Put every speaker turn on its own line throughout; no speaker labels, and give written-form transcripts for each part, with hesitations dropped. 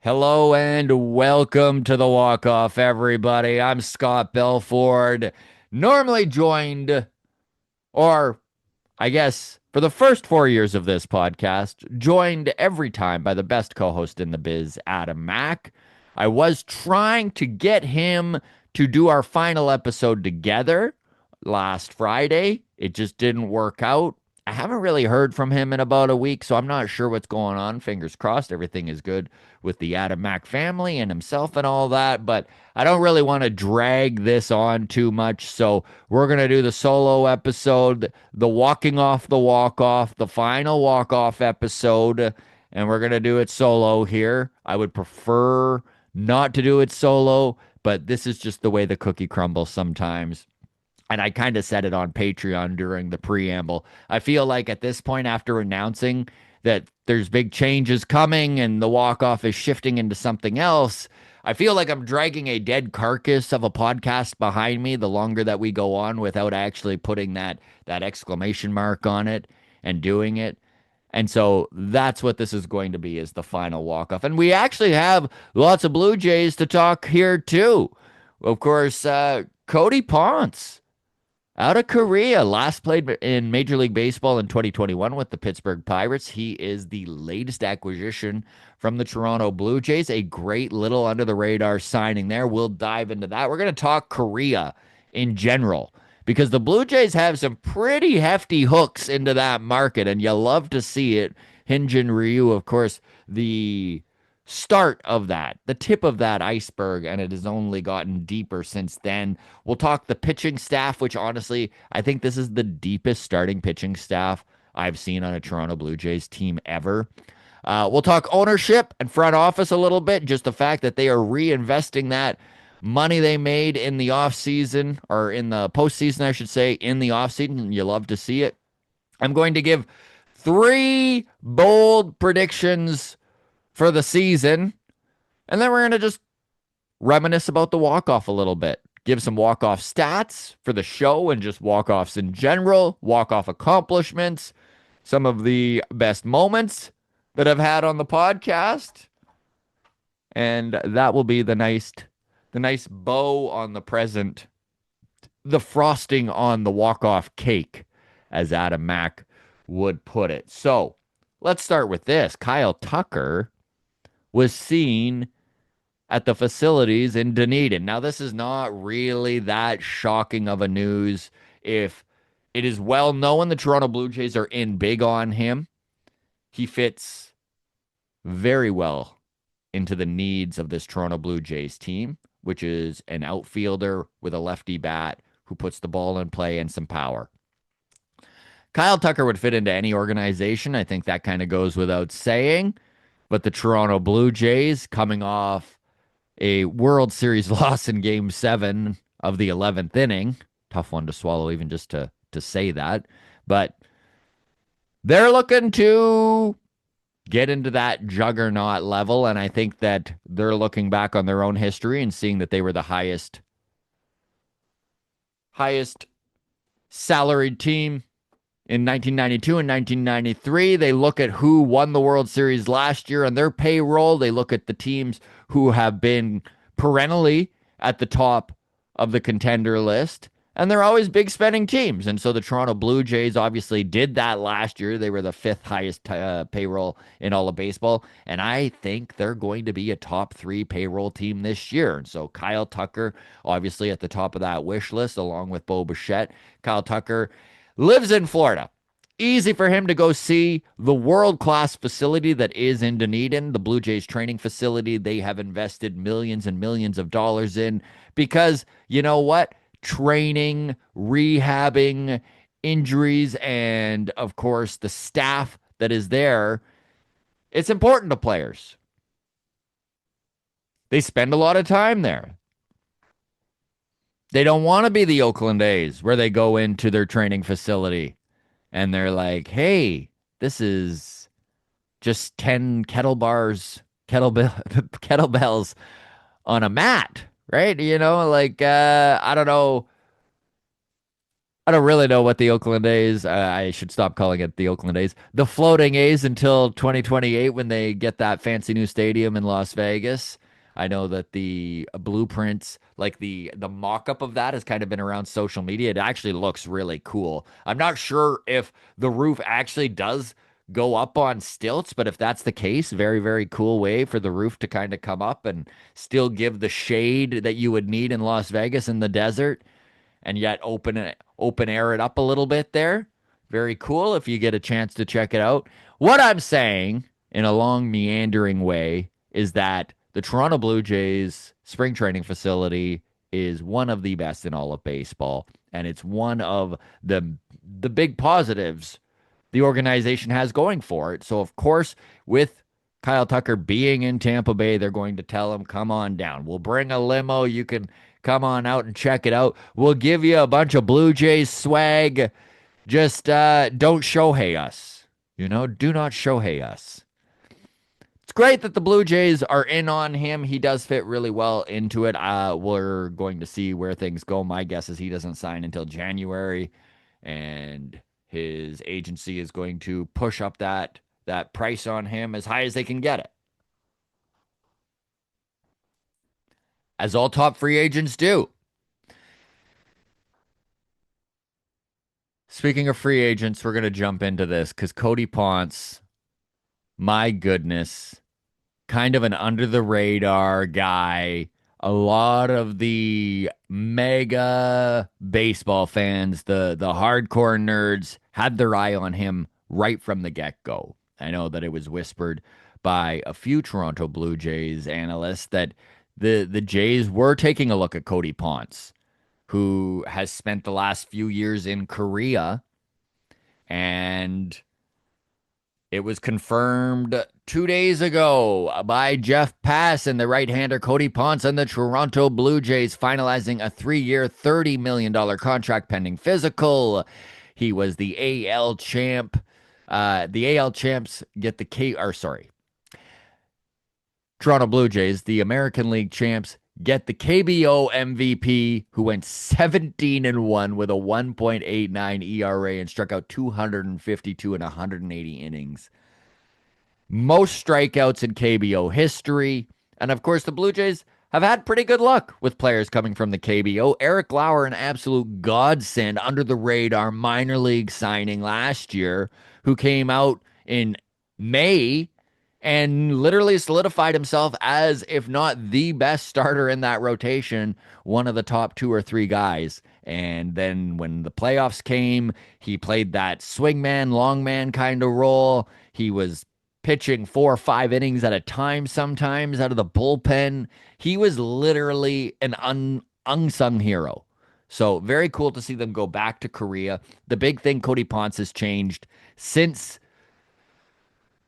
Hello and welcome to the Walk-Off, everybody. I'm Scott Belford, normally joined, or I guess for the first 4 years of this podcast, joined every time by the best co-host in the biz, Adam Mack. I was trying to get him to do our final episode together last Friday. It just didn't work out. I haven't really heard from him in about a week, so I'm not sure what's going on. Fingers crossed, everything is good with the Adam Mack family and himself and all that, but I don't really want to drag this on too much, so we're going to do the solo episode, the walking off the walk off, the final walk off episode, and we're going to do it solo here. I would prefer not to do it solo, but this is just the way the cookie crumbles sometimes. And I kind of said it on Patreon during the preamble. I feel like at this point, after announcing that there's big changes coming and the walk off is shifting into something else, I feel like I'm dragging a dead carcass of a podcast behind me the longer that we go on without actually putting that exclamation mark on it and doing it. And so that's what this is going to be, is the final walk off. And we actually have lots of Blue Jays to talk here too. Of course, Cody Ponce out of Korea, last played in Major League Baseball in 2021 with the Pittsburgh Pirates. He is the latest acquisition from the Toronto Blue Jays. A great little under the radar signing there. We'll dive into that. We're going to talk Korea in general because the Blue Jays have some pretty hefty hooks into that market, and you love to see it. Hyunjin Ryu, of course, the start of that, the tip of that iceberg, and it has only gotten deeper since then. We'll talk the pitching staff, which honestly, I think this is the deepest starting pitching staff I've seen on a Toronto Blue Jays team ever. We'll talk ownership and front office a little bit, just the fact that they are reinvesting that money they made in the offseason, or in the postseason, I should say, in the offseason. You love to see it. I'm going to give three bold predictions for the season. And then we're going to just reminisce about the walk-off a little bit. Give some walk-off stats for the show and just walk-offs in general, walk-off accomplishments, some of the best moments that I've had on the podcast. And that will be the nice bow on the present, the frosting on the walk-off cake, as Adam Mack would put it. So let's start with this. Kyle Tucker was seen at the facilities in Dunedin. Now, this is not really that shocking of a news. If it is well known the Toronto Blue Jays are in big on him, he fits very well into the needs of this Toronto Blue Jays team, which is an outfielder with a lefty bat who puts the ball in play and some power. Kyle Tucker would fit into any organization. I think that kind of goes without saying. But the Toronto Blue Jays, coming off a World Series loss in Game 7 of the 11th inning, tough one to swallow even just to say that, but they're looking to get into that juggernaut level, and I think that they're looking back on their own history and seeing that they were the highest salaried team in 1992 and 1993. They look at who won the World Series last year on their payroll. They look at the teams who have been perennially at the top of the contender list, and they're always big spending teams. And so the Toronto Blue Jays obviously did that last year. They were the fifth highest payroll in all of baseball, and I think they're going to be a top three payroll team this year. And so Kyle Tucker, obviously at the top of that wish list, along with Bo Bichette. Kyle Tucker lives in Florida. Easy for him to go see the world-class facility that is in Dunedin, the Blue Jays training facility they have invested millions and millions of dollars in, because you know what? Training, rehabbing, injuries, and of course the staff that is there, it's important to players. They spend a lot of time there. They don't want to be the Oakland A's where they go into their training facility and they're like, hey, this is just 10 kettlebells on a mat, right? You know, like, I don't know I don't really know what the Oakland A's, I should stop calling it the Oakland A's, the floating A's until 2028 when they get that fancy new stadium in Las Vegas. I know that the blueprints, like the mock-up of that has kind of been around social media. It actually looks really cool. I'm not sure if the roof actually does go up on stilts, but if that's the case, very, very cool way for the roof to kind of come up and still give the shade that you would need in Las Vegas in the desert and yet open air it up a little bit there. Very cool if you get a chance to check it out. What I'm saying in a long meandering way is that the Toronto Blue Jays spring training facility is one of the best in all of baseball, and it's one of the big positives the organization has going for it. So of course, with Kyle Tucker being in Tampa Bay, they're going to tell him, come on down. We'll bring a limo. You can come on out and check it out. We'll give you a bunch of Blue Jays swag. Just don't Shohei us. Do not Shohei us. It's great that the Blue Jays are in on him. He does fit really well into it. We're going to see where things go. My guess is he doesn't sign until January, and his agency is going to push up that price on him as high as they can get it, as all top free agents do. Speaking of free agents, we're going to jump into this because Cody Ponce, my goodness, kind of an under the radar guy. A lot of the mega baseball fans, the hardcore nerds, had their eye on him right from the get go. I know that it was whispered by a few Toronto Blue Jays analysts that the Jays were taking a look at Cody Ponce, who has spent the last few years in Korea, and it was confirmed 2 days ago by Jeff Pass and the right-hander Cody Ponce and the Toronto Blue Jays finalizing a 3-year, $30 million contract pending physical. He was the AL champ. The AL champs get the Toronto Blue Jays, the American League champs, get the KBO MVP, who went 17-1 with a 1.89 ERA and struck out 252 in 180 innings. Most strikeouts in KBO history. And of course, the Blue Jays have had pretty good luck with players coming from the KBO. Eric Lauer, an absolute godsend under the radar minor league signing last year, who came out in May and literally solidified himself as, if not the best starter in that rotation, one of the top two or three guys. And then when the playoffs came, he played that swingman, longman kind of role. He was pitching 4 or 5 innings at a time sometimes out of the bullpen. He was literally an unsung hero. So very cool to see them go back to Korea. The big thing Cody Ponce has changed since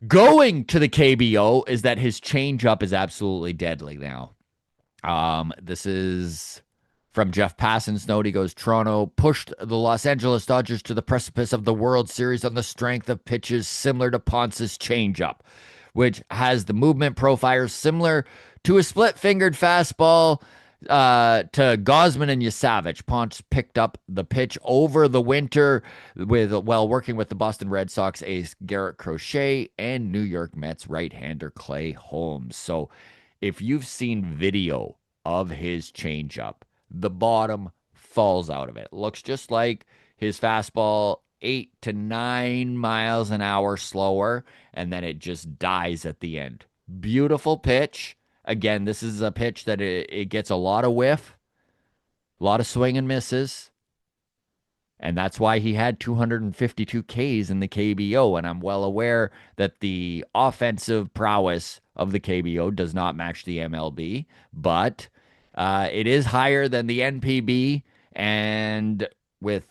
going to the KBO is that his changeup is absolutely deadly now. This is from Jeff Passan's note. He goes, Toronto pushed the Los Angeles Dodgers to the precipice of the World Series on the strength of pitches similar to Ponce's changeup, which has the movement profile similar to a split-fingered fastball to Gosman and Yasavich. Ponce picked up the pitch over the winter while working with the Boston Red Sox ace Garrett Crochet and New York Mets right-hander Clay Holmes. So if you've seen video of his changeup, the bottom falls out of it. Looks just like his fastball, 8 to 9 miles an hour slower, and then it just dies at the end. Beautiful pitch. Again, this is a pitch that it gets a lot of whiff, a lot of swing and misses. And that's why he had 252 Ks in the KBO. And I'm well aware that the offensive prowess of the KBO does not match the MLB, but it is higher than the NPB. And with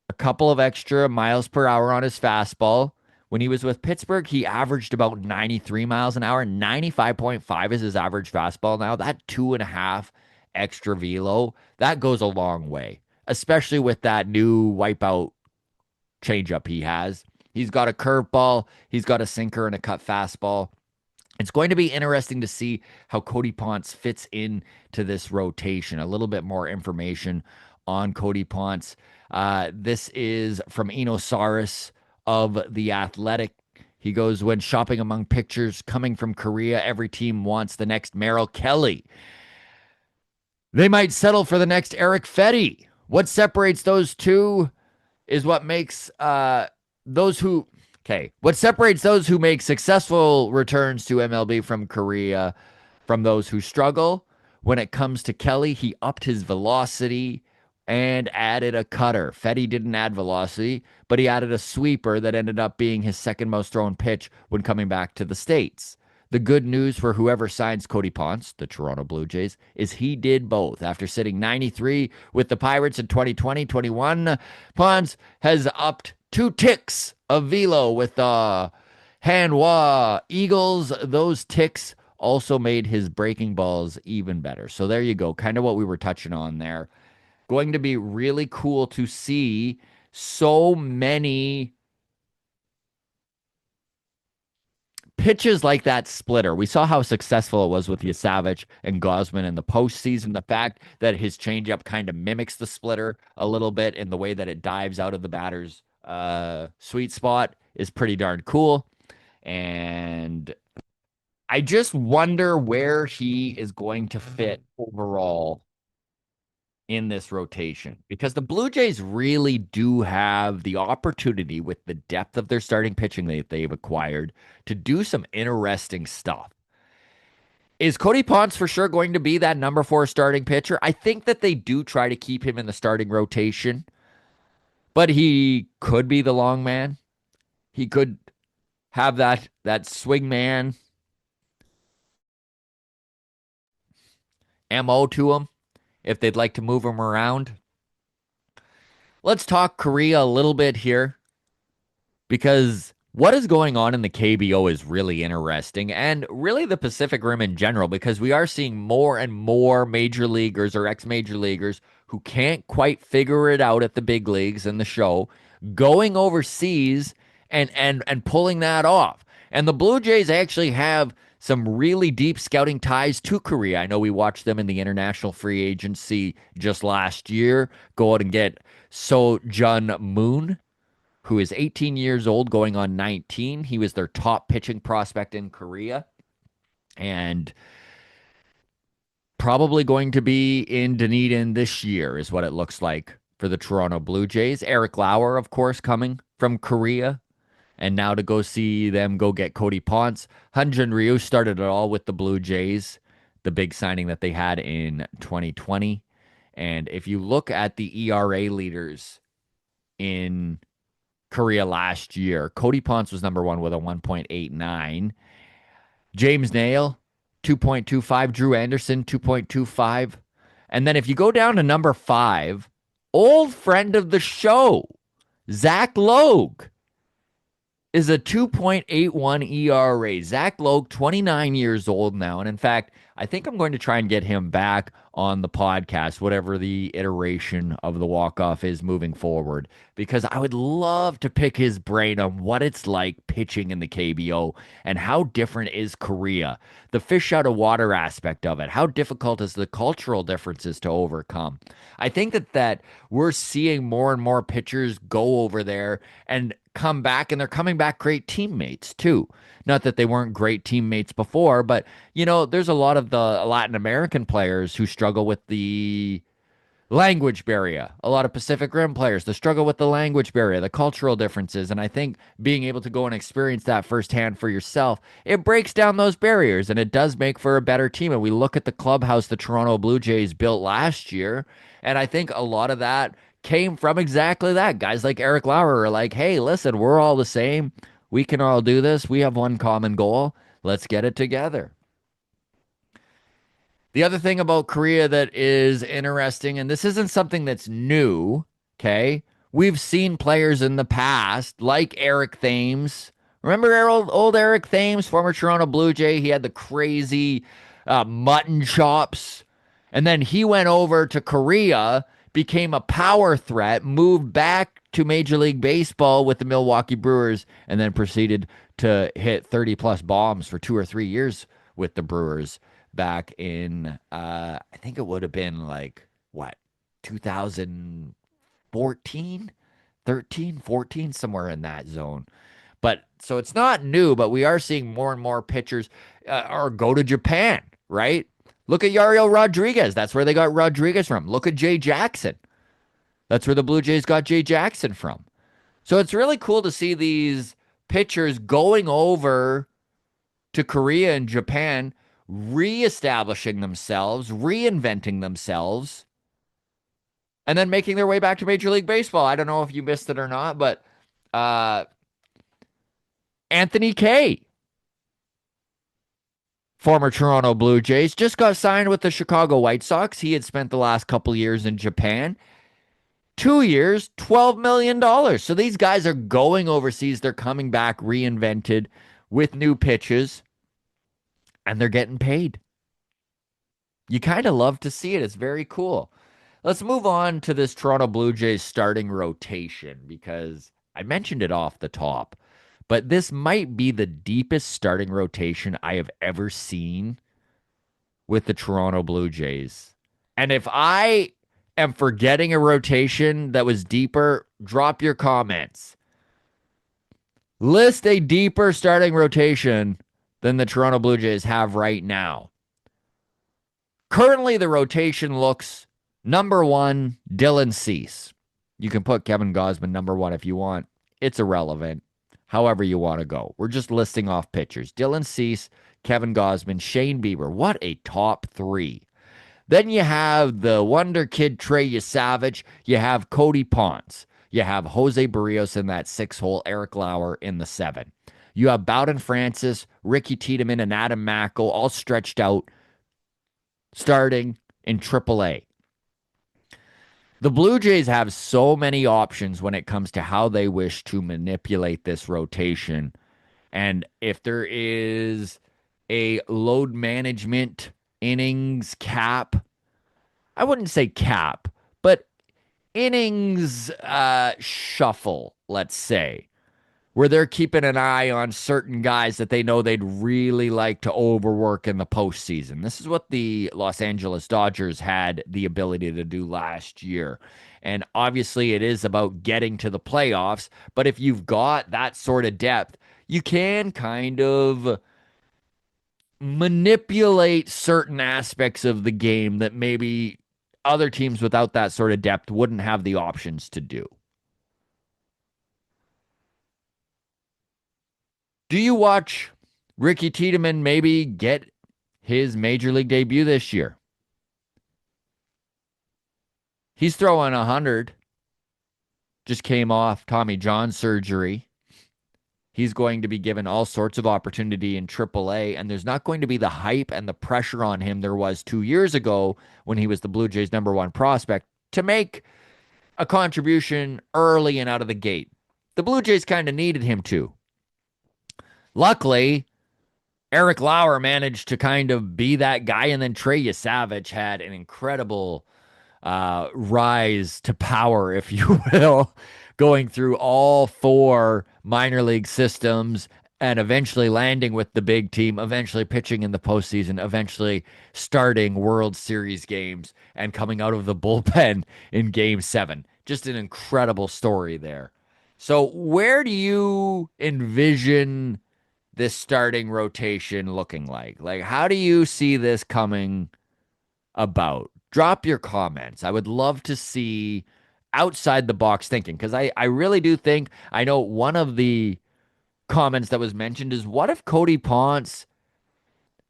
a couple of extra miles per hour on his fastball, when he was with Pittsburgh, he averaged about 93 miles an hour. 95.5 is his average fastball now. That 2.5 extra velo, that goes a long way, especially with that new wipeout changeup he has. He's got a curveball, he's got a sinker and a cut fastball. It's going to be interesting to see how Cody Ponce fits into this rotation. A little bit more information on Cody Ponce. This is from Enosaurus of The Athletic. He goes, when shopping among pictures coming from Korea, every team wants the next Merrill Kelly. They might settle for the next Eric Fetty. What separates those two is what makes those who what separates those who make successful returns to MLB from Korea from those who struggle. When it comes to Kelly, he upped his velocity and added a cutter. Fetty didn't add velocity, but he added a sweeper that ended up being his second most thrown pitch when coming back to the States. The good news for whoever signs Cody Ponce, the Toronto Blue Jays, is he did both. After sitting 93 with the Pirates in 2020-21, Ponce has upped 2 ticks of velo with the Hanwha Eagles. Those ticks also made his breaking balls even better. So there you go, kind of what we were touching on there. Going to be really cool to see so many pitches like that splitter. We saw how successful it was with Yasavich and Gosman in the postseason. The fact that his changeup kind of mimics the splitter a little bit in the way that it dives out of the batter's sweet spot is pretty darn cool. And I just wonder where he is going to fit overall in this rotation because the Blue Jays really do have the opportunity with the depth of their starting pitching that they've acquired to do some interesting stuff. Is Cody Ponce for sure going to be that number 4 starting pitcher? I think that they do try to keep him in the starting rotation, but he could be the long man. He could have that swing man MO to him if they'd like to move him around. Let's talk Korea a little bit here because what is going on in the KBO is really interesting and really the Pacific Rim in general because we are seeing more and more major leaguers or ex-major leaguers who can't quite figure it out at the big leagues and the show going overseas and pulling that off. And the Blue Jays actually have some really deep scouting ties to Korea. I know we watched them in the international free agency just last year go out and get So Jun Moon, who is 18 years old, going on 19. He was their top pitching prospect in Korea and probably going to be in Dunedin this year, is what it looks like for the Toronto Blue Jays. Eric Lauer, of course, coming from Korea. And now to go see them go get Cody Ponce. Hyunjin Ryu started it all with the Blue Jays, the big signing that they had in 2020. And if you look at the ERA leaders in Korea last year, Cody Ponce was number 1 with a 1.89. James Nail, 2.25. Drew Anderson, 2.25. And then if you go down to number 5, old friend of the show, Zach Logue, is a 2.81 ERA. Zach Logue, 29 years old now. And in fact, I think I'm going to try and get him back on the podcast, whatever the iteration of the walk-off is moving forward, because I would love to pick his brain on what it's like pitching in the KBO and how different is Korea, the fish out of water aspect of it, how difficult is the cultural differences to overcome. I think that we're seeing more and more pitchers go over there and come back, and they're coming back great teammates too. Not that they weren't great teammates before, but there's a lot of the Latin American players who struggle with the language barrier. A lot of Pacific Rim players, that struggle with the language barrier, the cultural differences. And I think being able to go and experience that firsthand for yourself, it breaks down those barriers and it does make for a better team. And we look at the clubhouse the Toronto Blue Jays built last year, and I think a lot of that came from exactly that. Guys like Eric Lauer are like, hey, listen, we're all the same. We can all do this. We have one common goal. Let's get it together. The other thing about Korea that is interesting, and this isn't something that's new, okay? We've seen players in the past, like Eric Thames. Remember old Eric Thames, former Toronto Blue Jay? He had the crazy mutton chops. And then he went over to Korea, became a power threat, moved back to Major League Baseball with the Milwaukee Brewers, and then proceeded to hit 30-plus bombs for 2 or 3 years with the Brewers back in, I think it would have been like, what, 2014, 13, 14, somewhere in that zone. But so it's not new, but we are seeing more and more pitchers or go to Japan, right? Look at Yariel Rodriguez. That's where they got Rodriguez from. Look at Jay Jackson. That's where the Blue Jays got Jay Jackson from. So it's really cool to see these pitchers going over to Korea and Japan, reestablishing themselves, reinventing themselves, and then making their way back to Major League Baseball. I don't know if you missed it or not, but uh, Anthony Kay, former Toronto Blue Jays, just got signed with the Chicago White Sox. He had spent the last couple years in Japan. 2 years, $12 million. So these guys are going overseas. They're coming back reinvented with new pitches, and they're getting paid. You kind of love to see it. It's very cool. Let's move on to this Toronto Blue Jays starting rotation because I mentioned it off the top, but this might be the deepest starting rotation I have ever seen with the Toronto Blue Jays. And if I am forgetting a rotation that was deeper, drop your comments. List a deeper starting rotation than the Toronto Blue Jays have right now. Currently, the rotation looks number one, Dylan Cease. You can put Kevin Gausman number one if you want. It's irrelevant. However you want to go. We're just listing off pitchers. Dylan Cease, Kevin Gausman, Shane Bieber. What a top three. Then you have the wonder kid Trey Yesavage. You have Cody Ponce. You have Jose Barrios in that 6-hole. Eric Lauer in the 7. You have Bowden Francis, Ricky Tiedemann, and Adam Mackel all stretched out starting in AAA. The Blue Jays have so many options when it comes to how they wish to manipulate this rotation. And if there is a load management innings cap, I wouldn't say cap, but innings shuffle, let's say, where they're keeping an eye on certain guys that they know they'd really like to overwork in the postseason. This is what the Los Angeles Dodgers had the ability to do last year. And obviously, it is about getting to the playoffs. But if you've got that sort of depth, you can kind of manipulate certain aspects of the game that maybe other teams without that sort of depth wouldn't have the options to do. Do you watch Ricky Tiedemann maybe get his major league debut this year? He's throwing 100. Just came off Tommy John surgery. He's going to be given all sorts of opportunity in AAA, and there's not going to be the hype and the pressure on him there was 2 years ago when he was the Blue Jays' number one prospect to make a contribution early and out of the gate. The Blue Jays kind of needed him to. Luckily, Eric Lauer managed to kind of be that guy, and then Trey Yesavage had an incredible rise to power, if you will, going through all four minor league systems and eventually landing with the big team, eventually pitching in the postseason, eventually starting World Series games and coming out of the bullpen in Game 7. Just an incredible story there. So where do you envision this starting rotation looking like? Like, how do you see this coming about? Drop your comments. I would love to see outside the box thinking because I really do think, I know one of the comments that was mentioned is what if Cody Ponce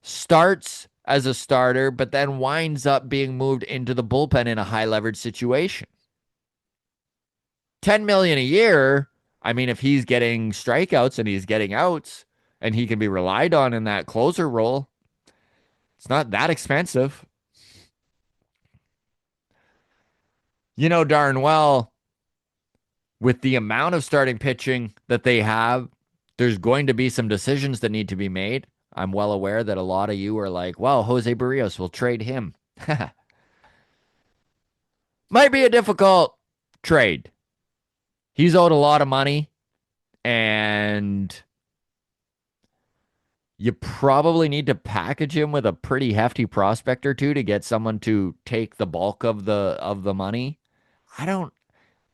starts as a starter, but then winds up being moved into the bullpen in a high leverage situation? $10 million a year. I mean, if he's getting strikeouts and he's getting outs and he can be relied on in that closer role, it's not that expensive. You know darn well, with the amount of starting pitching that they have, there's going to be some decisions that need to be made. I'm well aware that a lot of you are like, well, Jose Barrios will trade him. Might be a difficult trade. He's owed a lot of money, and You probably need to package him with a pretty hefty prospect or two to get someone to take the bulk of the money. I don't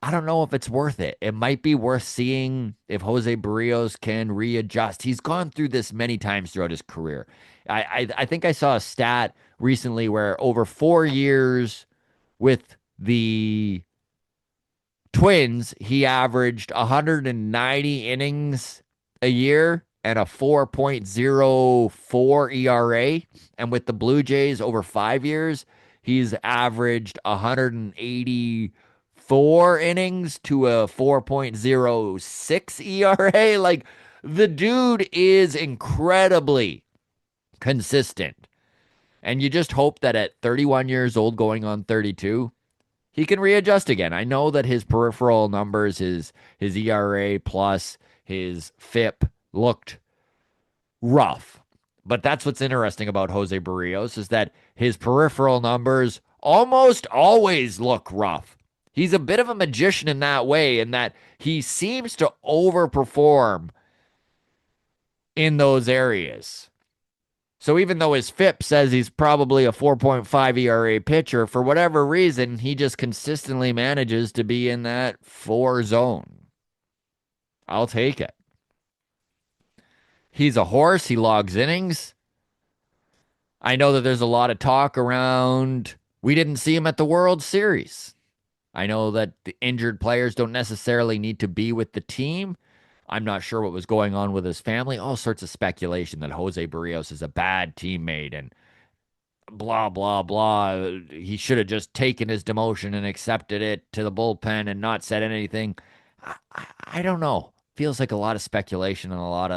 I don't know if it's worth it. It might be worth seeing if Jose Barrios can readjust. He's gone through this many times throughout his career. I think I saw a stat recently where over 4 years with the Twins, he averaged 190 innings a year and a 4.04 ERA. And with the Blue Jays over 5 years, he's averaged 184 innings to a 4.06 ERA. Like the dude is incredibly consistent. And you just hope that at 31 years old, going on 32, he can readjust again. I know that his peripheral numbers, his ERA plus his FIP looked rough. But that's what's interesting about Jose Barrios is that his peripheral numbers almost always look rough. He's a bit of a magician in that way, in that he seems to overperform in those areas. So even though his FIP says he's probably a 4.5 ERA pitcher, for whatever reason, he just consistently manages to be in that 4 zone. I'll take it. He's a horse. He logs innings. I know that there's a lot of talk around we didn't see him at the World Series. I know that the injured players don't necessarily need to be with the team. I'm not sure what was going on with his family. All sorts of speculation that Jose Barrios is a bad teammate and blah, blah, blah. He should have just taken his demotion and accepted it to the bullpen and not said anything. I don't know. Feels like a lot of speculation and a lot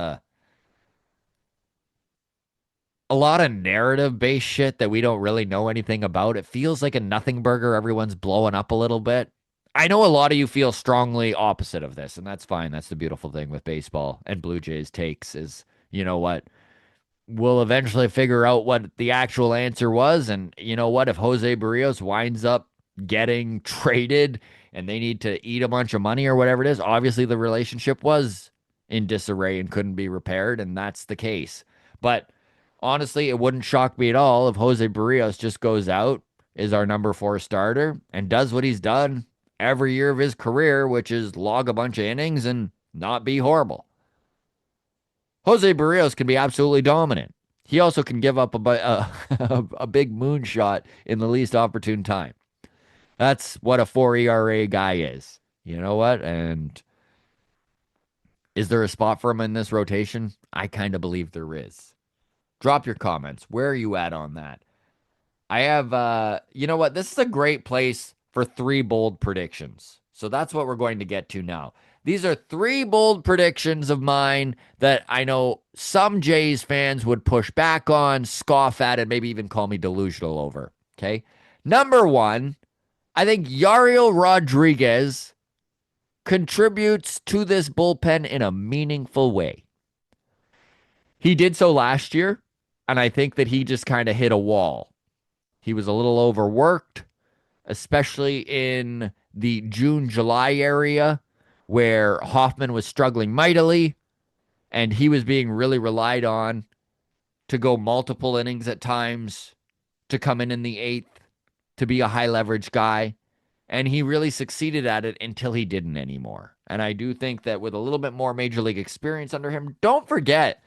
of narrative based shit that we don't really know anything about. It feels like a nothing burger. Everyone's blowing up a little bit. I know a lot of you feel strongly opposite of this, and that's fine. That's the beautiful thing with baseball and Blue Jays takes is, you know what? We'll eventually figure out what the actual answer was. And you know what? If Jose Barrios winds up getting traded and they need to eat a bunch of money or whatever it is, obviously the relationship was in disarray and couldn't be repaired. And that's the case. But honestly, it wouldn't shock me at all if Jose Barrios just goes out, is our number 4 starter, and does what he's done every year of his career, which is log a bunch of innings and not be horrible. Jose Barrios can be absolutely dominant. He also can give up a big moonshot in the least opportune time. That's what a 4 ERA guy is. You know what? And is there a spot for him in this rotation? I kind of believe there is. Drop your comments. Where are you at on that? I have, you know what? This is a great place for 3 bold predictions. So that's what we're going to get to now. These are 3 bold predictions of mine that I know some Jays fans would push back on, scoff at, and maybe even call me delusional over. Okay. Number 1, I think Yariel Rodriguez contributes to this bullpen in a meaningful way. He did so last year, and I think that he just kind of hit a wall. He was a little overworked, especially in the June, July area where Hoffman was struggling mightily and he was being really relied on to go multiple innings at times, to come in the 8th, to be a high leverage guy. And he really succeeded at it until he didn't anymore. And I do think that with a little bit more major league experience under him, don't forget,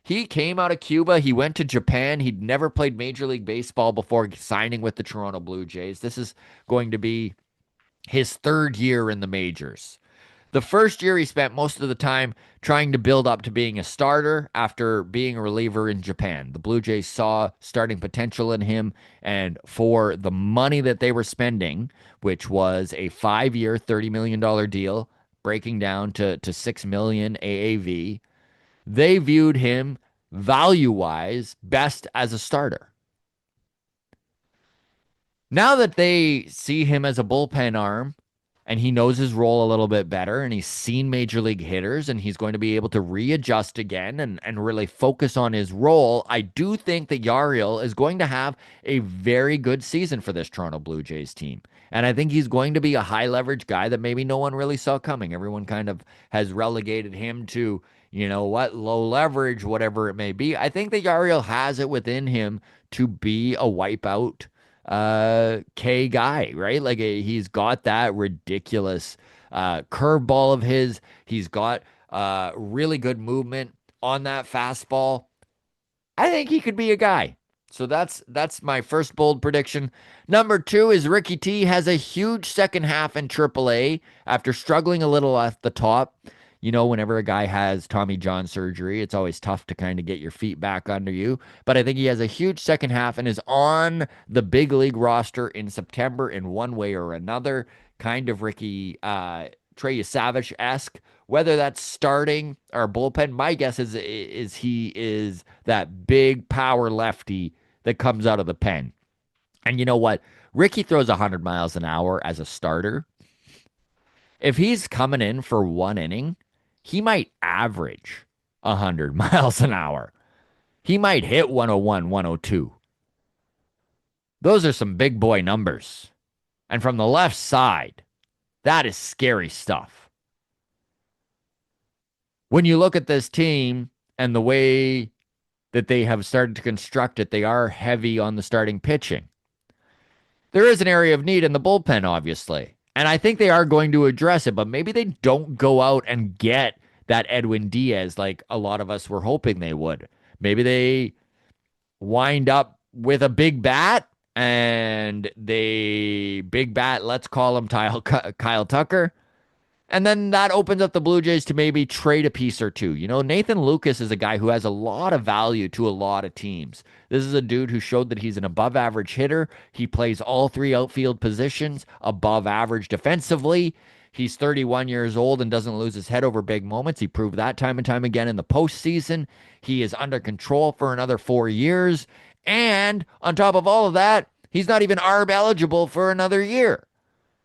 he came out of Cuba. He went to Japan. He'd never played Major League Baseball before signing with the Toronto Blue Jays. This is going to be his 3rd year in the majors. The first year, he spent most of the time trying to build up to being a starter after being a reliever in Japan. The Blue Jays saw starting potential in him, and for the money that they were spending, which was a 5-year, $30 million deal, breaking down to $6 million AAV, they viewed him value-wise best as a starter. Now that they see him as a bullpen arm and he knows his role a little bit better and he's seen major league hitters and he's going to be able to readjust again and really focus on his role, I do think that Yariel is going to have a very good season for this Toronto Blue Jays team. And I think he's going to be a high leverage guy that maybe no one really saw coming. Everyone kind of has relegated him to, you know what, low leverage, whatever it may be. I think that Yariel has it within him to be a wipeout K guy, right? Like he's got that ridiculous curveball of his. He's got really good movement on that fastball. I think he could be a guy. So that's my first bold prediction. Number two is Ricky T has a huge second half in AAA after struggling a little at the top. You know, whenever a guy has Tommy John surgery, it's always tough to kind of get your feet back under you. But I think he has a huge second half and is on the big league roster in September in one way or another. Kind of Ricky Trey Savage esque. Whether that's starting or bullpen, my guess is he is that big power lefty that comes out of the pen. And you know what? Ricky throws 100 miles an hour as a starter. If he's coming in for one inning, he might average 100 miles an hour. He might hit 101, 102. Those are some big boy numbers. And from the left side, that is scary stuff. When you look at this team and the way that they have started to construct it, they are heavy on the starting pitching. There is an area of need in the bullpen, obviously. And I think they are going to address it, but maybe they don't go out and get that Edwin Diaz like a lot of us were hoping they would. Maybe they wind up with a big bat and let's call him Kyle Tucker. And then that opens up the Blue Jays to maybe trade a piece or two. You know, Nathan Lucas is a guy who has a lot of value to a lot of teams. This is a dude who showed that he's an above average hitter. He plays all three outfield positions, above average defensively. He's 31 years old and doesn't lose his head over big moments. He proved that time and time again in the postseason. He is under control for another 4 years. And on top of all of that, he's not even ARB eligible for another year.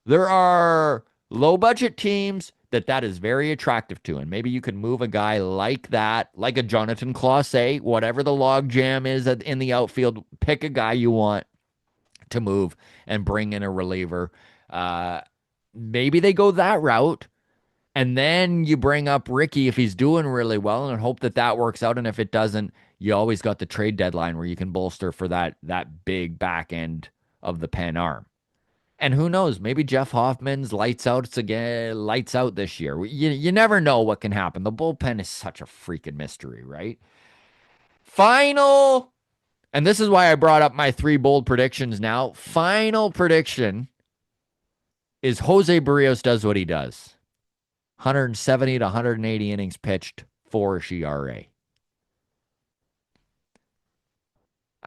There are low budget teams that is very attractive to. And maybe you can move a guy like that, like a Jonathan Clase, whatever the log jam is in the outfield, pick a guy you want to move and bring in a reliever. Maybe they go that route. And then you bring up Ricky if he's doing really well and hope that that works out. And if it doesn't, you always got the trade deadline where you can bolster for that big back end of the pen arm. And who knows? Maybe Jeff Hoffman's lights out this year. You never know what can happen. The bullpen is such a freaking mystery, right? Final, and this is why I brought up my three bold predictions now. Final prediction is Jose Barrios does what he does. 170 to 180 innings pitched, 4-ish ERA.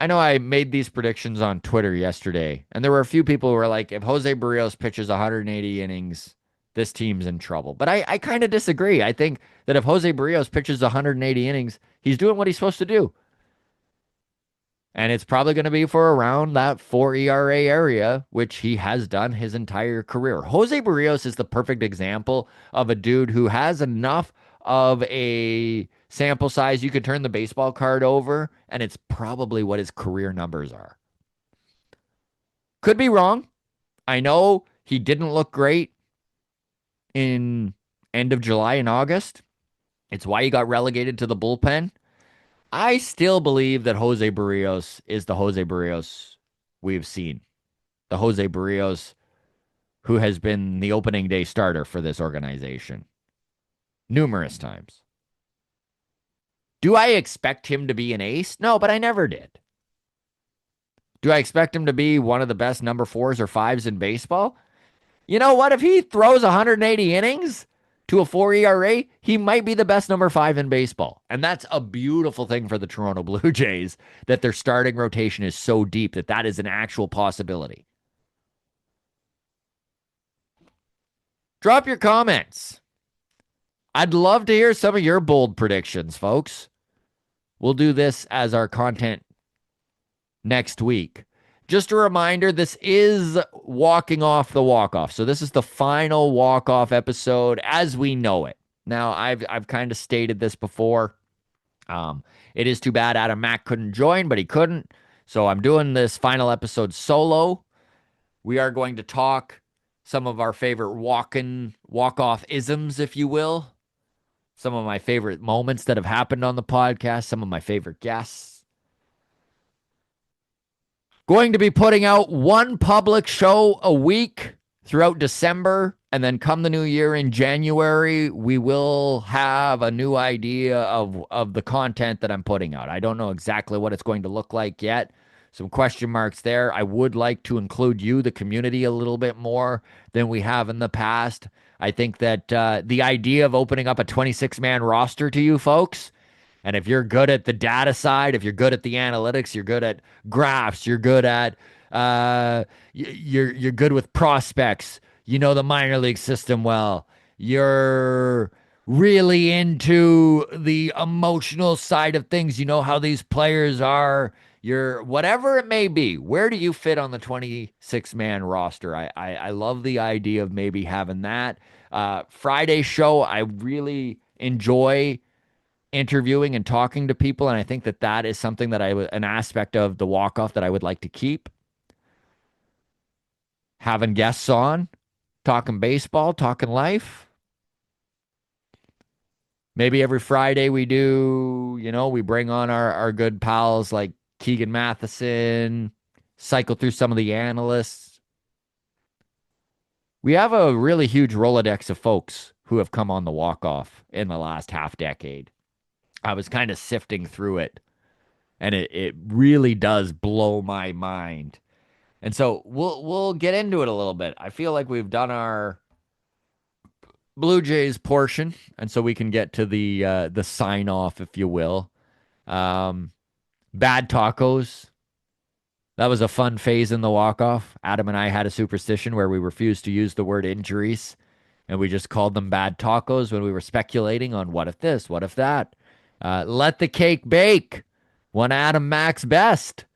I know I made these predictions on Twitter yesterday, and there were a few people who were like, if Jose Barrios pitches 180 innings, this team's in trouble. But I kind of disagree. I think that if Jose Barrios pitches 180 innings, he's doing what he's supposed to do. And it's probably going to be for around that 4 ERA area, which he has done his entire career. Jose Barrios is the perfect example of a dude who has enough of a sample size. You could turn the baseball card over, and it's probably what his career numbers are. Could be wrong. I know he didn't look great in end of July and August. It's why he got relegated to the bullpen. I still believe that Jose Barrios is the Jose Barrios we've seen. The Jose Barrios who has been the opening day starter for this organization numerous times. Do I expect him to be an ace? No, but I never did. Do I expect him to be one of the best number 4s or 5s in baseball? You know what? If he throws 180 innings to a 4 ERA, he might be the best number 5 in baseball. And that's a beautiful thing for the Toronto Blue Jays, that their starting rotation is so deep that is an actual possibility. Drop your comments. I'd love to hear some of your bold predictions, folks. We'll do this as our content next week. Just a reminder, this is walking off the walk-off. So this is the final walk-off episode as we know it. Now, I've kind of stated this before. It is too bad Adam Mack couldn't join, but he couldn't. So I'm doing this final episode solo. We are going to talk some of our favorite walk-off isms, if you will. some of my favorite moments that have happened on the podcast, some of my favorite guests. Going to be putting out one public show a week throughout December. And then come the new year in January, we will have a new idea of the content that I'm putting out. I don't know exactly what it's going to look like yet. Some question marks there. I would like to include you, the community, a little bit more than we have in the past. I think that the idea of opening up a 26-man roster to you folks, and if you're good at the data side, if you're good at the analytics, you're good at graphs, you're good at you're good with prospects, you know the minor league system well, you're really into the emotional side of things, you know how these players are, you're whatever it may be. Where do you fit on the 26-man roster? I love the idea of maybe having that. Friday show, I really enjoy interviewing and talking to people, and I think that that is something that an aspect of the walk off that I would like to keep. Having guests on, talking baseball, talking life. Maybe every Friday we do, we bring on our good pals like Keegan Matheson, cycle through some of the analysts. We have a really huge Rolodex of folks who have come on the walk off in the last half decade. I was kind of sifting through it, and it really does blow my mind. And so we'll get into it a little bit. I feel like we've done our Blue Jays portion, and so we can get to the sign off, if you will. Bad tacos. That was a fun phase in the walk off. Adam and I had a superstition where we refused to use the word injuries, and we just called them bad tacos when we were speculating on what if this, what if that. Let the cake bake. One Adam Mack's best.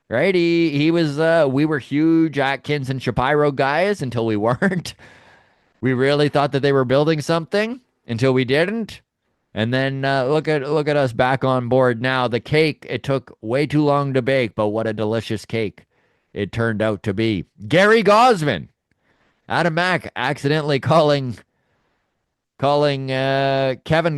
Right? He was we were huge Atkins and Shapiro guys until we weren't. We really thought that they were building something until we didn't. And then look at us back on board now. The cake, it took way too long to bake, but what a delicious cake it turned out to be. Gary Gosman. Adam Mack accidentally calling Kevin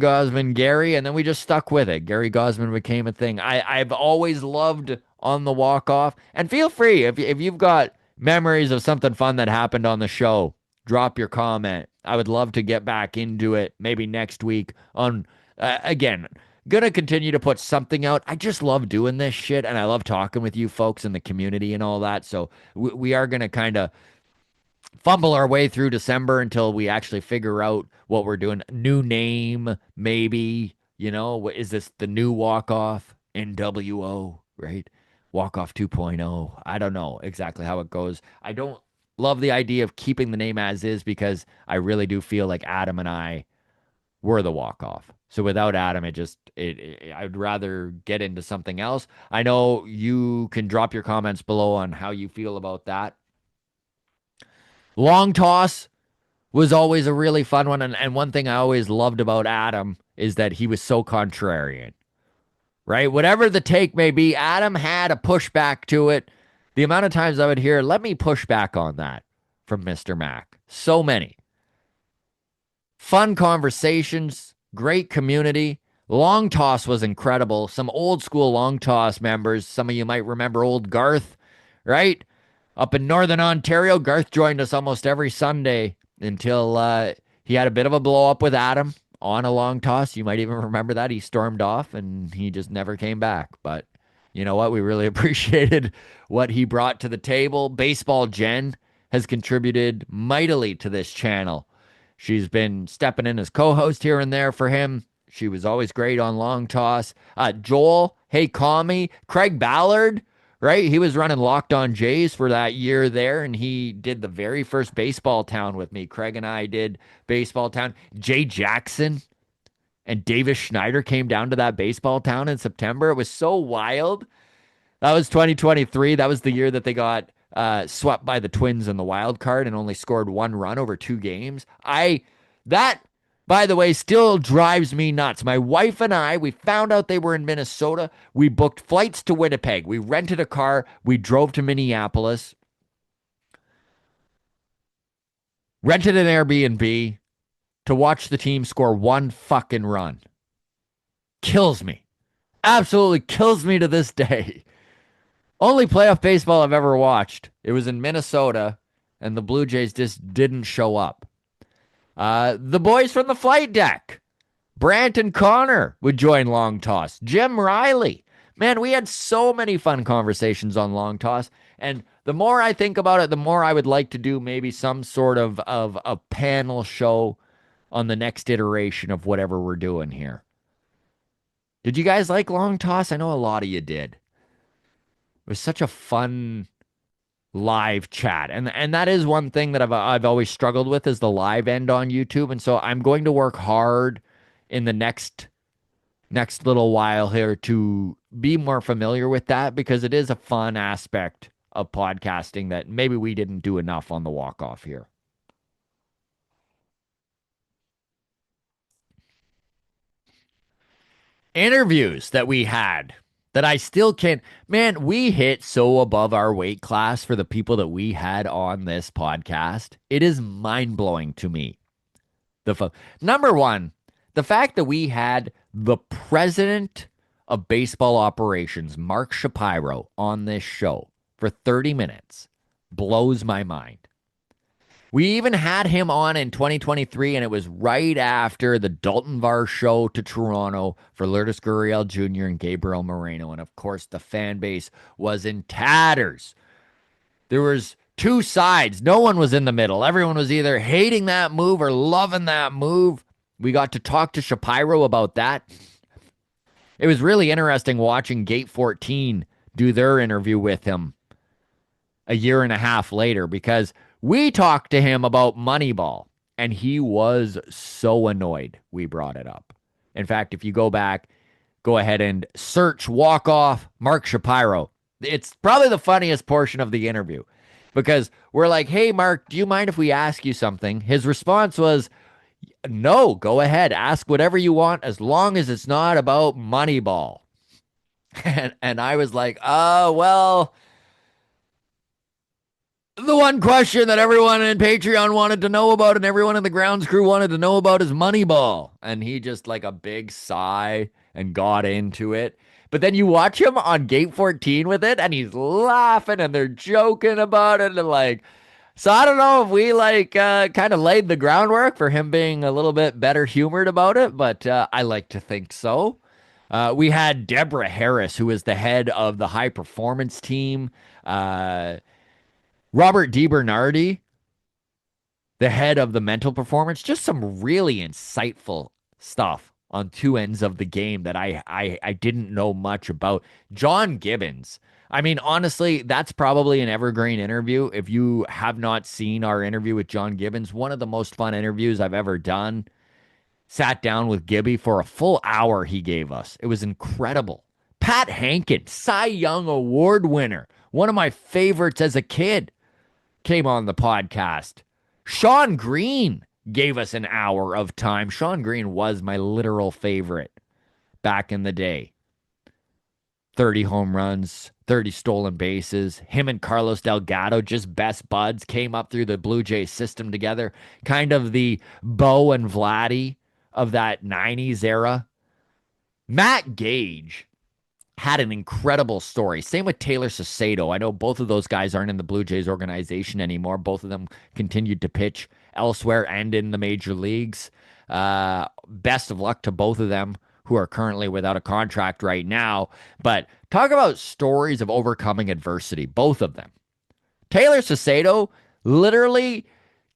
Gosman Gary, and then we just stuck with it. Gary Gosman became a thing. I've always loved on the walk off, and feel free if you've got memories of something fun that happened on the show, drop your comment. I would love to get back into it maybe next week on again. Gonna continue to put something out. I just love doing this shit, and I love talking with you folks in the community and all that. So we are gonna kind of fumble our way through December until we actually figure out what we're doing. New name, maybe, is this the new walk off? NWO, right? Walk off 2.0. I don't know exactly how it goes. I don't love the idea of keeping the name as is because I really do feel like Adam and I were the walk off. So without Adam, I'd rather get into something else. I know you can drop your comments below on how you feel about that. Long toss was always a really fun one. And one thing I always loved about Adam is that he was so contrarian, right? Whatever the take may be, Adam had a pushback to it. The amount of times I would hear, let me push back on that from Mr. Mack. So many. Fun conversations, great community. Long toss was incredible. Some old school long toss members, some of you might remember old Garth, right? Up in Northern Ontario, Garth joined us almost every Sunday until he had a bit of a blow up with Adam on a long toss. You might even remember that. He stormed off and he just never came back. But you know what? We really appreciated what he brought to the table. Baseball Jen has contributed mightily to this channel. She's been stepping in as co-host here and there for him. She was always great on long toss. Joel, hey, call me. Craig Ballard, right? He was running Locked On Jays for that year there, and he did the very first Baseball Town with me. Craig and I did Baseball Town. Jay Jackson and Davis Schneider came down to that Baseball Town in September. It was so wild. That was 2023. That was the year that they got swept by the Twins in the wild card and only scored one run over 2 games. That, by the way, still drives me nuts. My wife and I, we found out they were in Minnesota. We booked flights to Winnipeg. We rented a car. We drove to Minneapolis. Rented an Airbnb. to watch the team score one fucking run. Kills me. Absolutely kills me to this day. Only playoff baseball I've ever watched. It was in Minnesota, and the Blue Jays just didn't show up. The boys from the flight deck, Brant and Connor, would join Long Toss. Jim Riley. Man, we had so many fun conversations on Long Toss. And the more I think about it, the more I would like to do maybe some sort of a panel show on the next iteration of whatever we're doing here. Did you guys like Long Toss? I know a lot of you did. It was such a fun live chat. And that is one thing that I've always struggled with is the live end on YouTube. And so I'm going to work hard in the next little while here to be more familiar with that, because it is a fun aspect of podcasting that maybe we didn't do enough on the walk-off here. Interviews that we had that I still can't. Man, we hit so above our weight class for the people that we had on this podcast. It is mind-blowing to me. Number one, the fact that we had the president of baseball operations, Mark Shapiro, on this show for 30 minutes blows my mind. We even had him on in 2023, and it was right after the Dalton Var show to Toronto for Lourdes Gurriel Jr. and Gabriel Moreno. And of course, the fan base was in tatters. There was two sides. No one was in the middle. Everyone was either hating that move or loving that move. We got to talk to Shapiro about that. It was really interesting watching Gate 14 do their interview with him a year and a half later, because we talked to him about Moneyball, and he was so annoyed we brought it up. In fact, if you go back, go ahead and search Walk Off Mark Shapiro. It's probably the funniest portion of the interview, because we're like, hey, Mark, do you mind if we ask you something? His response was, no, go ahead. Ask whatever you want as long as it's not about Moneyball. And I was like, oh, well, the one question that everyone in Patreon wanted to know about and everyone in the grounds crew wanted to know about is Moneyball. And he just like a big sigh and got into it. But then you watch him on Gate 14 with it, and he's laughing and they're joking about it. And like, so I don't know if we like kind of laid the groundwork for him being a little bit better humored about it, but I like to think so. We had Deborah Harris, who is the head of the high performance team. Robert DiBernardi, the head of the mental performance. Just some really insightful stuff on two ends of the game that I didn't know much about. John Gibbons. I mean, honestly, that's probably an evergreen interview. If you have not seen our interview with John Gibbons, one of the most fun interviews I've ever done. Sat down with Gibby for a full hour he gave us. It was incredible. Pat Hankin, Cy Young Award winner, one of my favorites as a kid, came on the podcast. Sean Green gave us an hour of time. Sean Green was my literal favorite back in the day. 30 home runs, 30 stolen bases. Him and Carlos Delgado, just best buds, came up through the Blue Jays system together. Kind of the Bo and Vladdy of that 90s era. Matt Gage had an incredible story. Same with Taylor Saucedo. I know both of those guys aren't in the Blue Jays organization anymore. Both of them continued to pitch elsewhere and in the major leagues. Best of luck to both of them who are currently without a contract right now. But talk about stories of overcoming adversity, both of them. Taylor Saucedo literally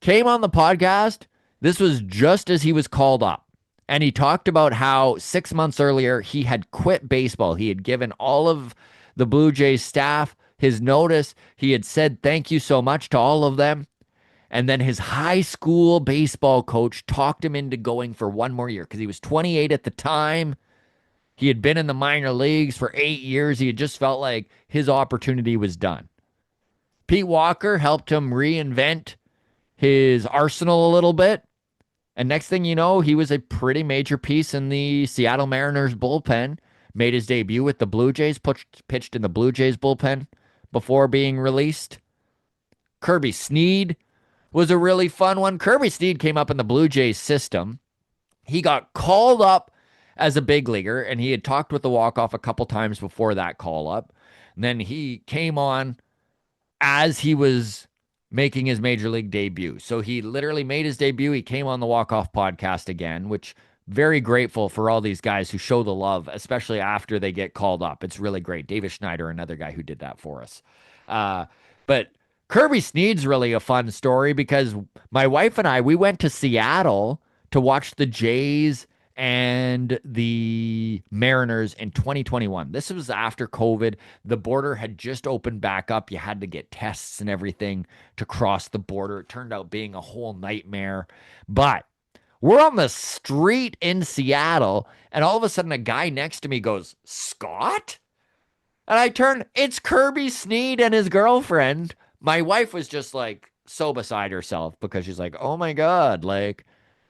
came on the podcast. This was just as he was called up. And he talked about how 6 months earlier he had quit baseball. He had given all of the Blue Jays staff his notice. He had said thank you so much to all of them. And then his high school baseball coach talked him into going for one more year because he was 28 at the time. He had been in the minor leagues for 8 years. He had just felt like his opportunity was done. Pete Walker helped him reinvent his arsenal a little bit. And next thing you know, he was a pretty major piece in the Seattle Mariners bullpen. Made his debut with the Blue Jays, pitched in the Blue Jays bullpen before being released. Kirby Snead was a really fun one. Kirby Snead came up in the Blue Jays system. He got called up as a big leaguer, and he had talked with the walk-off a couple times before that call up. And then he came on as he was making his major league debut. So he literally made his debut. He came on the walk-off podcast again, which very grateful for all these guys who show the love, especially after they get called up. It's really great. Davis Schneider, another guy who did that for us. But Kirby Snead's really a fun story because my wife and I, we went to Seattle to watch the Jays and the Mariners in 2021. This was after COVID. The border had just opened back up. You had to get tests and everything to cross the border. It turned out being a whole nightmare. But we're on the street in Seattle, and all of a sudden a guy next to me goes, "Scott?" And I turn, it's Kirby Snead and his girlfriend. My wife was just like so beside herself because she's like, "Oh my God, like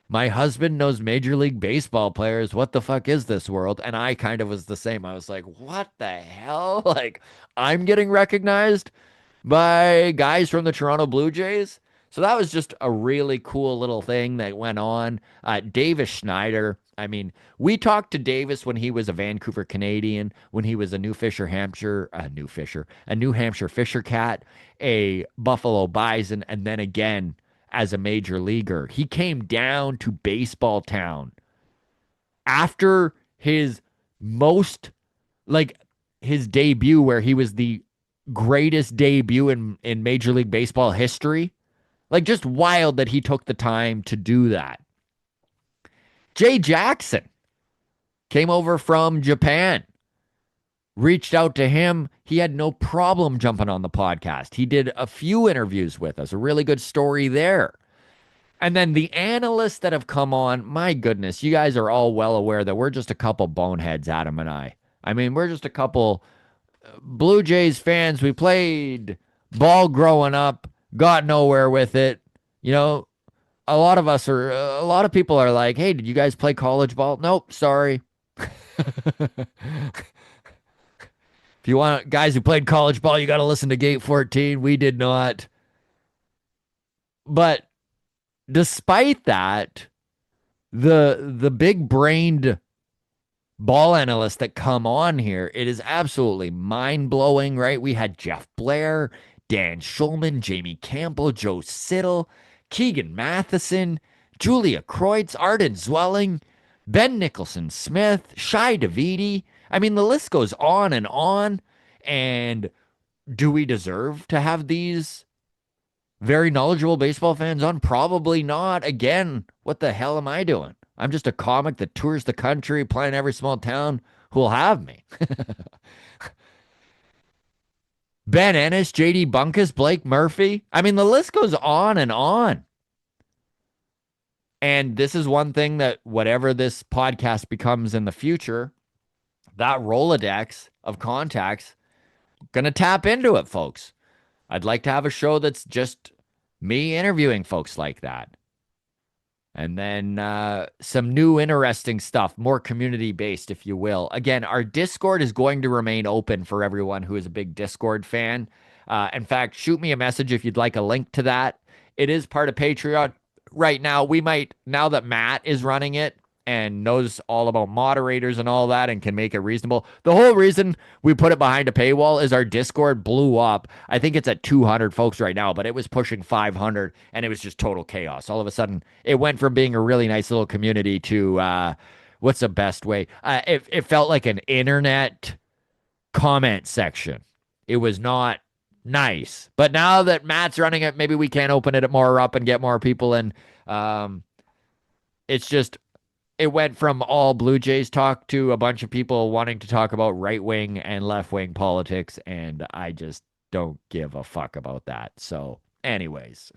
my husband knows Major League Baseball players. What the fuck is this world?" And I kind of was the same. I was like, what the hell? Like, I'm getting recognized by guys from the Toronto Blue Jays. So that was just a really cool little thing that went on. Davis Schneider. I mean, we talked to Davis when he was a Vancouver Canadian, when he was a New Hampshire Fisher Cat, a Buffalo Bison, and then again as a major leaguer. He came down to baseball town after his most, like, his debut, where he was the greatest debut in Major League Baseball history. Like, just wild that he took the time to do that. Jay Jackson came over from Japan, reached out to him. He had no problem jumping on the podcast. He did a few interviews with us, a really good story there. And then the analysts that have come on, my goodness, you guys are all well aware that we're just a couple boneheads, Adam and I. I mean, we're just a couple Blue Jays fans. We played ball growing up, got nowhere with it. You know, a lot of people are like, "Hey, did you guys play college ball?" Nope, sorry. If you want guys who played college ball, you got to listen to Gate 14. We did not. But despite that, the big-brained ball analysts that come on here, it is absolutely mind-blowing, right? We had Jeff Blair, Dan Schulman, Jamie Campbell, Joe Siddle, Keegan Matheson, Julia Kreutz, Arden Zwelling, Ben Nicholson-Smith, Shai Davidi. I mean, the list goes on. And do we deserve to have these very knowledgeable baseball fans on? Probably not. Again, what the hell am I doing? I'm just a comic that tours the country, playing every small town. Who'll have me? Ben Ennis, JD Bunkus, Blake Murphy. I mean, the list goes on. And this is one thing that whatever this podcast becomes in the future, that Rolodex of contacts, going to tap into it, folks. I'd like to have a show that's just me interviewing folks like that. And then some new interesting stuff, more community-based, if you will. Again, our Discord is going to remain open for everyone who is a big Discord fan. In fact, shoot me a message if you'd like a link to that. It is part of Patreon right now. We might, now that Matt is running it and knows all about moderators and all that and can make it reasonable. The whole reason we put it behind a paywall is our Discord blew up. I think it's at 200 folks right now, but it was pushing 500 and it was just total chaos. All of a sudden, it went from being a really nice little community to, what's the best way? It felt like an internet comment section. It was not nice. But now that Matt's running it, maybe we can open it more up and get more people in. It's just, it went from all Blue Jays talk to a bunch of people wanting to talk about right-wing and left-wing politics, and I just don't give a fuck about that. So, anyways.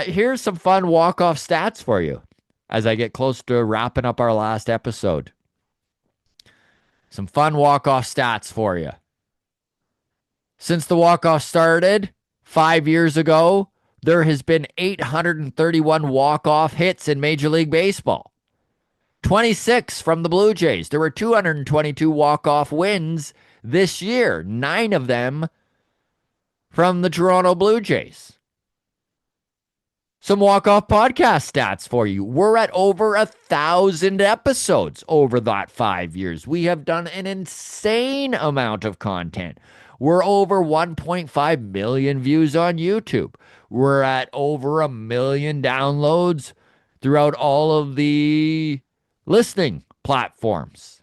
Here's some fun walk-off stats for you as I get close to wrapping up our last episode. Some fun walk-off stats for you. Since the walk-off started 5 years ago, there has been 831 walk-off hits in Major League Baseball. 26 from the Blue Jays. There were 222 walk-off wins this year. 9 of them from the Toronto Blue Jays. Some walk-off podcast stats for you. We're at over 1,000 episodes over that 5 years. We have done an insane amount of content. We're over 1.5 million views on YouTube. We're at over 1 million downloads throughout all of the listening platforms.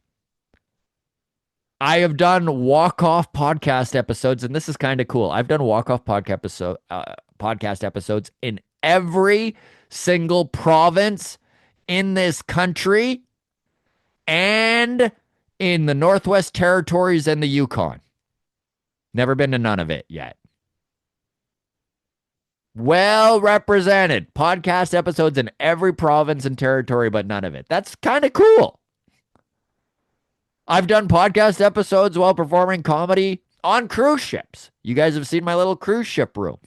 I have done walk-off podcast episodes, and this is kind of cool. I've done walk-off podcast episodes in every single province in this country and in the Northwest Territories and the Yukon. Never been to none of it yet. Well represented. Podcast episodes in every province and territory, but none of it. That's kind of cool. I've done podcast episodes while performing comedy on cruise ships. You guys have seen my little cruise ship room.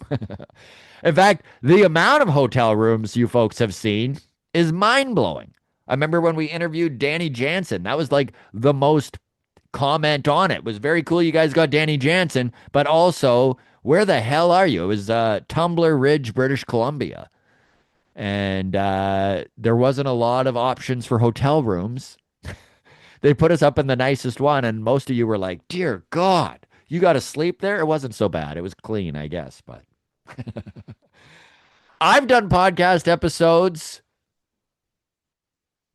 In fact, the amount of hotel rooms you folks have seen is mind-blowing. I remember when we interviewed Danny Jansen, that was like the most comment on it. It was very cool you guys got Danny Jansen, but also, where the hell are you? It was Tumbler Ridge, British Columbia. And there wasn't a lot of options for hotel rooms. They put us up in the nicest one, and most of you were like, dear God, you got to sleep there? It wasn't so bad. It was clean, I guess, but I've done podcast episodes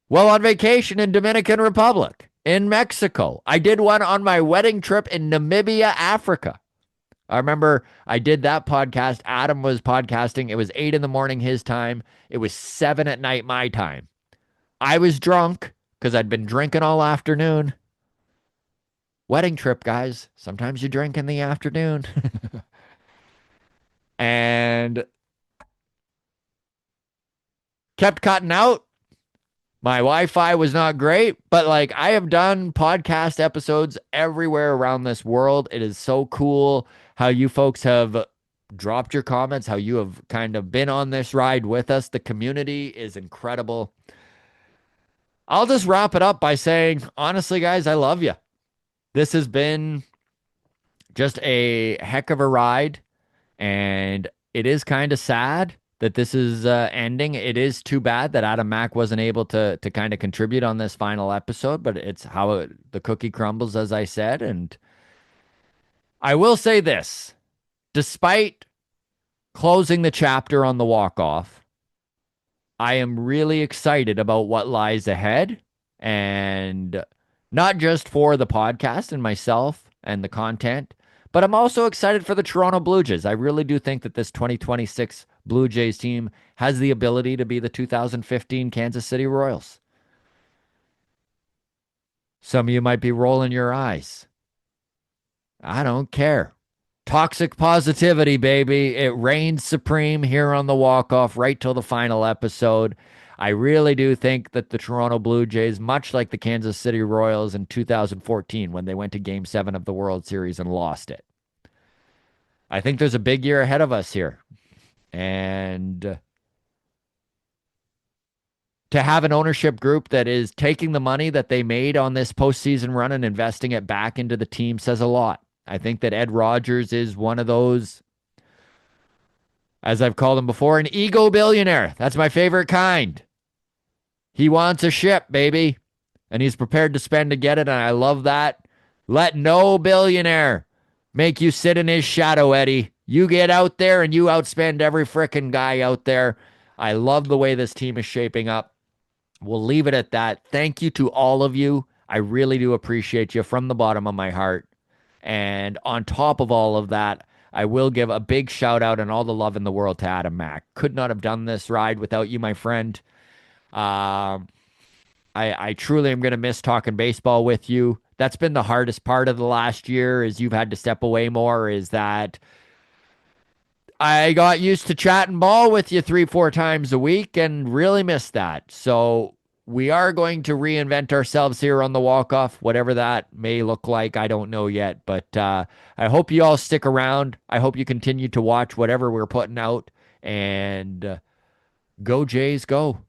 while on vacation in Dominican Republic, in Mexico. I did one on my wedding trip in Namibia, Africa. I remember I did that podcast. Adam was podcasting. It was 8 a.m. his time. It was 7 p.m. my time. I was drunk because I'd been drinking all afternoon. Wedding trip, guys. Sometimes you drink in the afternoon. And kept cutting out. My Wi-Fi was not great, but like I have done podcast episodes everywhere around this world. It is so cool how you folks have dropped your comments, how you have kind of been on this ride with us. The community is incredible. I'll just wrap it up by saying, honestly, guys, I love you. This has been just a heck of a ride, and it is kind of sad that this is ending. It is too bad that Adam Mack wasn't able to kind of contribute on this final episode, but it's how the cookie crumbles, as I said. And I will say this, despite closing the chapter on the walk-off, I am really excited about what lies ahead, and not just for the podcast and myself and the content, but I'm also excited for the Toronto Blue Jays. I really do think that this 2026 Blue Jays team has the ability to be the 2015 Kansas City Royals. Some of you might be rolling your eyes. I don't care. Toxic positivity, baby. It reigns supreme here on the walk-off right till the final episode. I really do think that the Toronto Blue Jays, much like the Kansas City Royals in 2014 when they went to Game 7 of the World Series and lost it, I think there's a big year ahead of us here. And to have an ownership group that is taking the money that they made on this postseason run and investing it back into the team says a lot. I think that Ed Rogers is one of those, as I've called him before, an ego billionaire. That's my favorite kind. He wants a ship, baby, and he's prepared to spend to get it, and I love that. Let no billionaire make you sit in his shadow, Eddie. You get out there and you outspend every frickin' guy out there. I love the way this team is shaping up. We'll leave it at that. Thank you to all of you. I really do appreciate you from the bottom of my heart. And on top of all of that, I will give a big shout out and all the love in the world to Adam Mack. Could not have done this ride without you, my friend. I truly am going to miss talking baseball with you. That's been the hardest part of the last year, is you've had to step away more, is that I got used to chatting ball with you 3-4 times a week and really missed that. So we are going to reinvent ourselves here on the walk-off, whatever that may look like. I don't know yet, but I hope you all stick around. I hope you continue to watch whatever we're putting out, and go Jays, go.